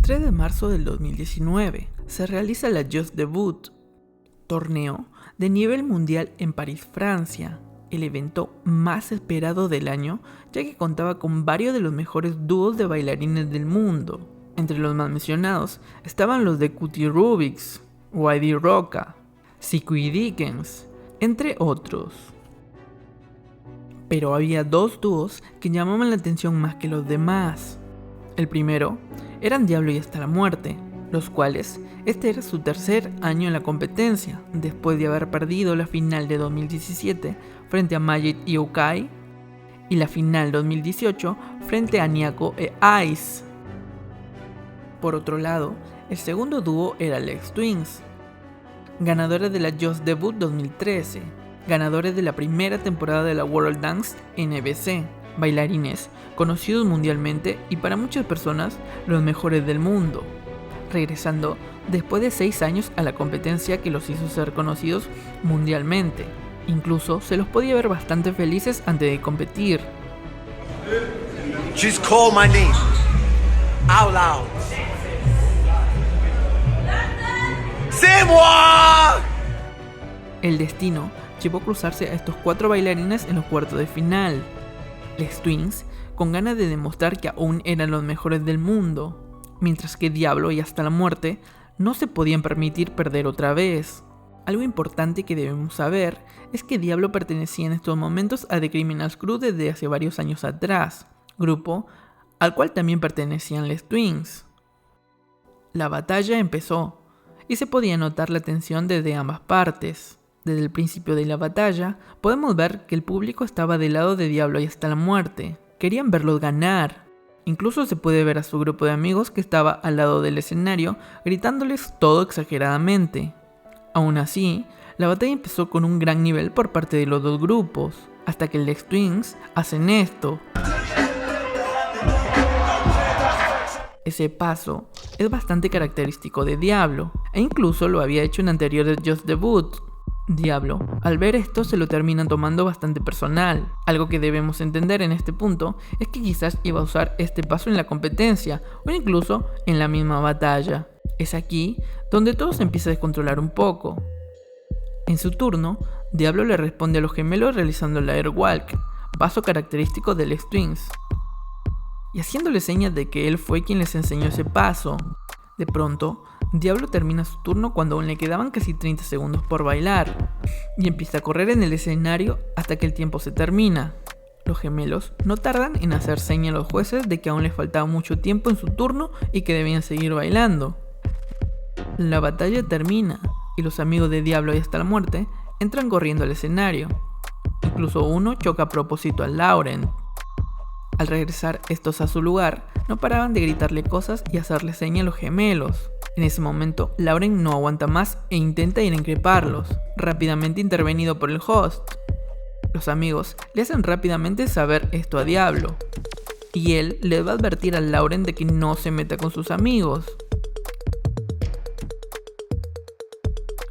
3 de marzo del 2019 se realiza la Just Debut, torneo de nivel mundial en París, Francia, el evento más esperado del año, ya que contaba con varios de los mejores dúos de bailarines del mundo. Entre los más mencionados estaban los de Cutie Rubiks, Whitey Rocca, Zico y Dickens, entre otros. Pero había dos dúos que llamaban la atención más que los demás. El primero eran Diablo y Hasta la Muerte, los cuales este era su tercer año en la competencia, después de haber perdido la final de 2017 frente a Magic y Ukai y la final 2018 frente a Niako e Ice. Por otro lado, el segundo dúo era Lex Twins, ganadores de la Just Debut 2013, ganadores de la primera temporada de la World Dance NBC, bailarines conocidos mundialmente y para muchas personas los mejores del mundo, regresando después de 6 años a la competencia que los hizo ser conocidos mundialmente. Incluso se los podía ver bastante felices antes de competir. Just call my name out loud. C'est moi! El destino llevó a cruzarse a estos 4 bailarines en los cuartos de final. Les Twins, con ganas de demostrar que aún eran los mejores del mundo, mientras que Diablo y Hasta la Muerte no se podían permitir perder otra vez. Algo importante que debemos saber es que Diablo pertenecía en estos momentos a The Criminals Crew desde hace varios años atrás, grupo al cual también pertenecían Les Twins. La batalla empezó y se podía notar la tensión desde ambas partes. Desde el principio de la batalla, podemos ver que el público estaba del lado de Diablo y Hasta la Muerte. Querían verlos ganar. Incluso se puede ver a su grupo de amigos que estaba al lado del escenario, gritándoles todo exageradamente. Aún así, la batalla empezó con un gran nivel por parte de los dos grupos, hasta que Lex Twins hacen esto. Ese paso es bastante característico de Diablo, e incluso lo había hecho en anteriores Just Debut. Diablo, al ver esto, se lo terminan tomando bastante personal. Algo que debemos entender en este punto es que quizás iba a usar este paso en la competencia o incluso en la misma batalla. Es aquí donde todo se empieza a descontrolar un poco. En su turno, Diablo le responde a los gemelos realizando el Airwalk, paso característico de Lex Twins, y haciéndole señas de que él fue quien les enseñó ese paso. De pronto, Diablo termina su turno cuando aún le quedaban casi 30 segundos por bailar, y empieza a correr en el escenario hasta que el tiempo se termina. Los gemelos no tardan en hacer señas a los jueces de que aún les faltaba mucho tiempo en su turno y que debían seguir bailando. La batalla termina, y los amigos de Diablo y Hasta la Muerte entran corriendo al escenario. Incluso uno choca a propósito a Laurent. Al regresar estos a su lugar, no paraban de gritarle cosas y hacerle señas a los gemelos. En ese momento, Laurent no aguanta más e intenta ir a increparlos, rápidamente intervenido por el host. Los amigos le hacen rápidamente saber esto a Diablo, y él le va a advertir a Laurent de que no se meta con sus amigos.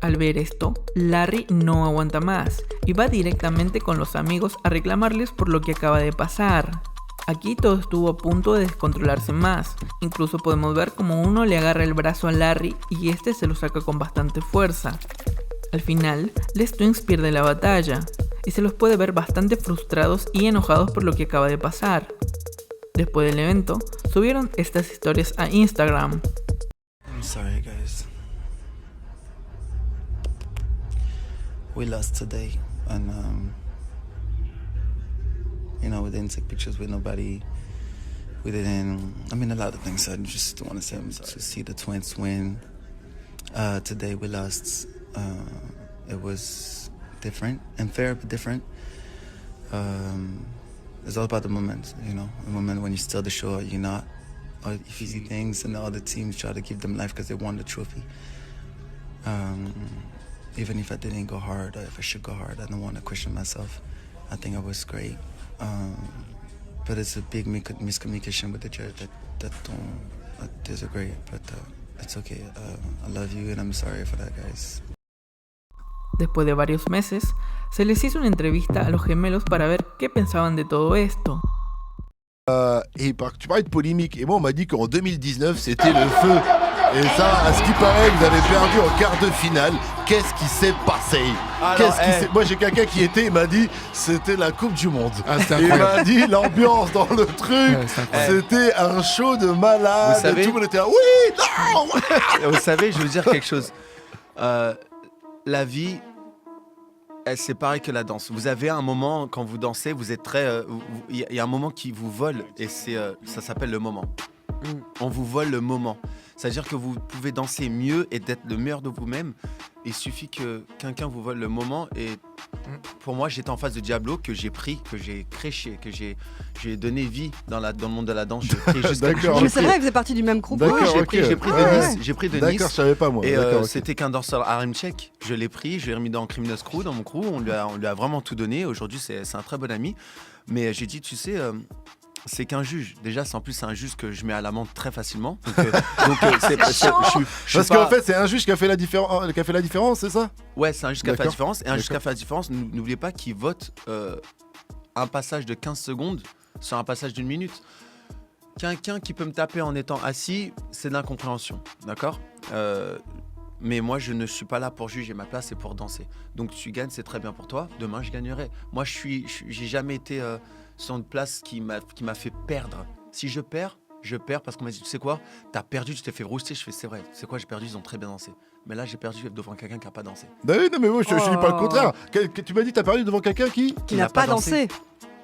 Al ver esto, Larry no aguanta más y va directamente con los amigos a reclamarles por lo que acaba de pasar. Aquí todo estuvo a punto de descontrolarse más, incluso podemos ver como uno le agarra el brazo a Larry y este se lo saca con bastante fuerza. Al final, Les Twins pierde la batalla y se los puede ver bastante frustrados y enojados por lo que acaba de pasar. Después del evento, subieron estas historias a Instagram. I'm sorry, guys. We lost today, and we didn't take pictures with nobody. We didn't. I mean, a lot of things. I just want to say I'm sorry to see the Twins win. Today we lost. It was different, unfair but different. It's all about the moment, the moment when you steal the show, you're not. Or if you see things and all the teams try to give them life because they won the trophy. Even if I didn't go hard, or if I should go hard, I don't want to question myself. I think I was great. But it's a big miscommunication with the judge that don't disagree. But it's okay. I love you and I'm sorry for that, guys. Después de varios meses, se les hizo una entrevista a los gemelos para ver qué pensaban de todo esto. Et tu parlais de polémique, et moi on m'a dit qu'en 2019 c'était le feu. Et ça, à ce qui paraît, vous avez perdu en quart de finale. Qu'est-ce qui s'est passé? Moi j'ai quelqu'un qui était, il m'a dit c'était la Coupe du Monde. Il m'a dit l'ambiance dans le truc, c'était un show de malade. Vous savez, tout le monde était là, oui, non. Vous savez, je veux dire quelque chose. La vie, c'est pareil que la danse. Vous avez un moment, quand vous dansez, vous êtes très... Il y a un moment qui vous vole, et ça s'appelle le moment. On vous vole le moment. C'est-à-dire que vous pouvez danser mieux et d'être le meilleur de vous-même. Il suffit que quelqu'un vous vole le moment. Et pour moi, j'étais en face de Diablo, que j'ai pris, que j'ai créché, que j'ai donné vie dans le monde de la danse. D'accord. Mais c'est vrai, vous êtes parti du même groupe. D'accord, J'ai pris de Nice. J'ai pris de Nice. D'accord, je savais pas moi. Et D'accord, c'était qu'un danseur RM tchèque. Je l'ai pris, je l'ai remis dans Criminal Crew, dans mon crew. On lui a vraiment tout donné. Aujourd'hui, c'est un très bon ami. Mais j'ai dit, tu sais... c'est qu'un juge. Déjà, c'est un juge que je mets à l'amende très facilement. Parce qu'en fait, c'est un juge qui a fait la différence, c'est ça? Ouais, c'est un juge qui a fait la différence. Et un juge qui a fait la différence, n'oubliez pas qu'il vote un passage de 15 secondes sur un passage d'1 minute. Quelqu'un qui peut me taper en étant assis, c'est de l'incompréhension. D'accord? Mais moi, je ne suis pas là pour juger. Ma place, c'est pour danser. Donc, tu gagnes, c'est très bien pour toi. Demain, je gagnerai. Moi, j'ai jamais été... sur une place qui m'a fait perdre. Si je perds parce qu'on m'a dit, tu sais quoi, t'as perdu, tu t'es fait rouster. Je fais, c'est vrai, c'est quoi, j'ai perdu, ils ont très bien dansé. Mais là, j'ai perdu devant quelqu'un qui n'a pas dansé. Bah oui, non, mais moi, je dis pas le contraire. Tu m'as dit, t'as perdu devant quelqu'un qui n'a pas dansé.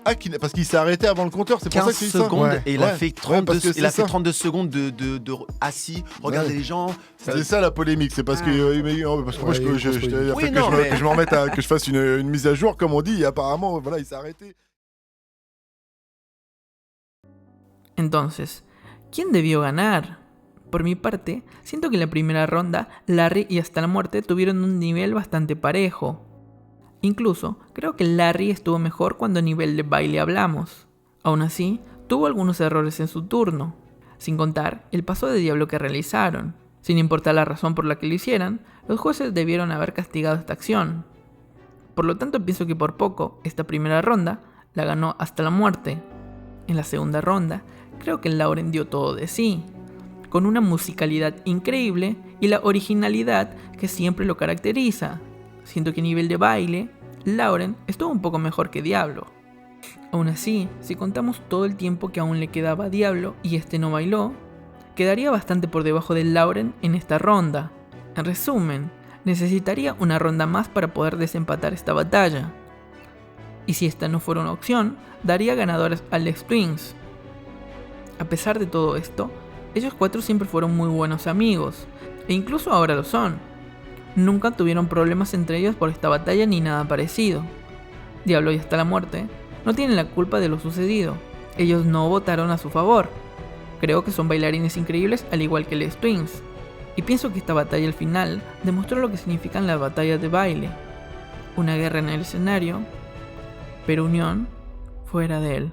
Ah, parce qu'il s'est arrêté avant le compteur, c'est pour ça que tu dis ça. 15 secondes, et il a fait 32 secondes de assis, regardez les gens. C'est ça la polémique, c'est parce que moi, que je m'en remette que je fasse une mise à jour, comme on dit, et apparemment, voilà, il s'est arrêté. Entonces, ¿quién debió ganar? Por mi parte, siento que en la primera ronda, Larry y Hasta la Muerte tuvieron un nivel bastante parejo. Incluso, creo que Larry estuvo mejor cuando a nivel de baile hablamos. Aún así, tuvo algunos errores en su turno, sin contar el paso de diablo que realizaron. Sin importar la razón por la que lo hicieran, los jueces debieron haber castigado esta acción. Por lo tanto, pienso que por poco, esta primera ronda la ganó Hasta la Muerte. En la segunda ronda, creo que Lauren dio todo de sí, con una musicalidad increíble y la originalidad que siempre lo caracteriza. Siento que a nivel de baile, Lauren estuvo un poco mejor que Diablo. Aún así, si contamos todo el tiempo que aún le quedaba a Diablo y este no bailó, quedaría bastante por debajo de Lauren en esta ronda. En resumen, necesitaría una ronda más para poder desempatar esta batalla. Y si esta no fuera una opción, daría ganadores a Les Twins. A pesar de todo esto, ellos cuatro siempre fueron muy buenos amigos, e incluso ahora lo son. Nunca tuvieron problemas entre ellos por esta batalla ni nada parecido. Diablo y Hasta la Muerte no tienen la culpa de lo sucedido, ellos no votaron a su favor. Creo que son bailarines increíbles al igual que Les Twins, y pienso que esta batalla al final demostró lo que significan las batallas de baile. Una guerra en el escenario, pero unión fuera de él.